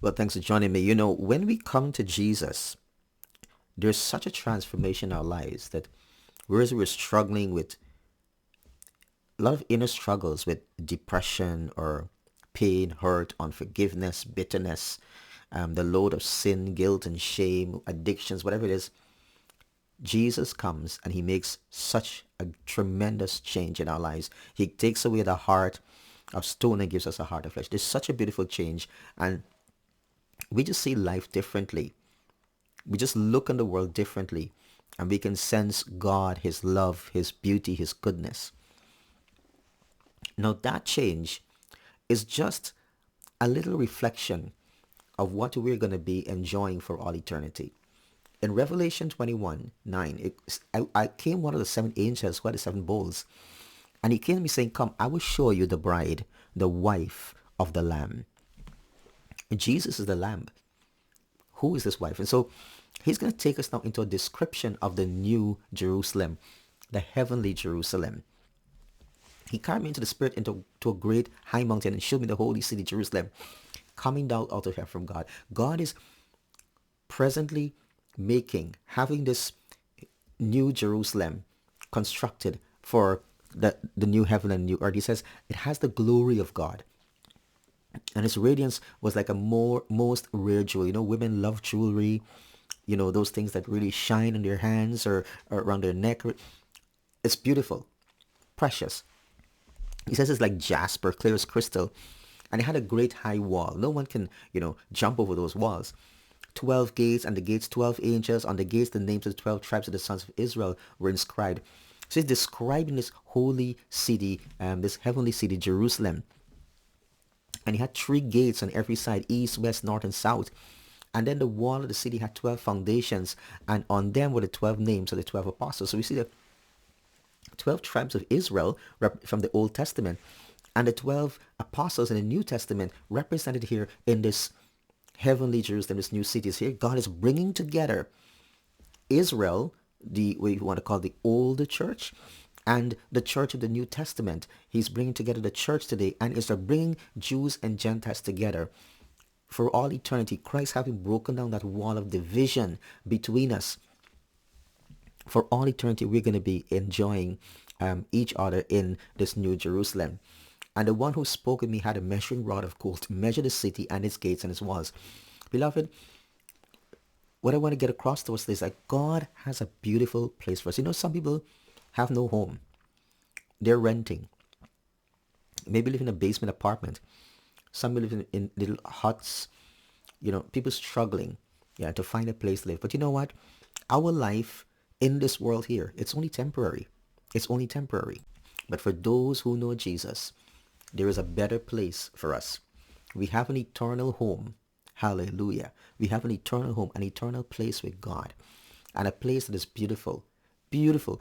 Well, thanks for joining me. When we come to Jesus, there's such a transformation in our lives that whereas we're struggling with a lot of inner struggles with depression or pain, hurt, unforgiveness, bitterness, the load of sin, guilt, and shame, addictions, whatever it is, Jesus comes and he makes such a tremendous change in our lives. He takes away the heart of stone and gives us a heart of flesh. There's such a beautiful change, and we just see life differently. We just look on the world differently, and we can sense God, his love, his beauty, his goodness. Now that change is just a little reflection of what we're going to be enjoying for all eternity. In Revelation 21:9, I came one of the seven angels who had the seven bowls, and he came to me saying, "Come, I will show you the bride, the wife of the Lamb." Jesus is the Lamb. Who is this wife? And so he's going to take us now into a description of the new Jerusalem, the heavenly Jerusalem. He carried me into the spirit into to a great high mountain and showed me the holy city Jerusalem coming down out of heaven from God. God is presently having this new Jerusalem constructed for the new heaven and new earth. He says it has the glory of God. And its radiance was like a most rare jewel. Women love jewelry, those things that really shine in their hands or around their neck. It's beautiful, precious. He says it's like jasper, clear as crystal. And it had a great high wall. No one can, jump over those walls. 12 gates, and the gates 12 angels. On the gates the names of the 12 tribes of the sons of Israel were inscribed. So he's describing this holy city, this heavenly city, Jerusalem. And he had 3 gates on every side, east, west, north, and south. And then the wall of the city had 12 foundations, and on them were the 12 names of the 12 apostles. So we see the 12 tribes of Israel from the Old Testament, and the 12 apostles in the New Testament represented here in this heavenly Jerusalem, this new city. Is here God is bringing together Israel, the what you want to call the older church, and the church of the New Testament. He's bringing together the church today, and is bringing Jews and Gentiles together for all eternity. Christ having broken down that wall of division between us. For all eternity, we're going to be enjoying each other in this new Jerusalem. And the one who spoke with me had a measuring rod of gold to measure the city and its gates and its walls. Beloved, what I want to get across to us is that God has a beautiful place for us. Some people have no home. They're renting. Maybe live in a basement apartment. Some live in little huts. People struggling, to find a place to live. But you know what? Our life in this world here, it's only temporary. It's only temporary. But for those who know Jesus, there is a better place for us. We have an eternal home. Hallelujah. We have an eternal home, an eternal place with God, and a place that is beautiful. Beautiful.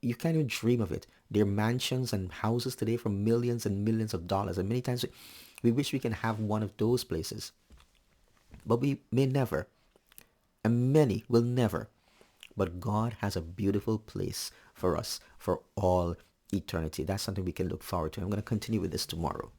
You can't even dream of it. There are mansions and houses today for millions and millions of dollars. And many times we wish we can have one of those places. But we may never. And many will never. But God has a beautiful place for us for all eternity. That's something we can look forward to. I'm going to continue with this tomorrow.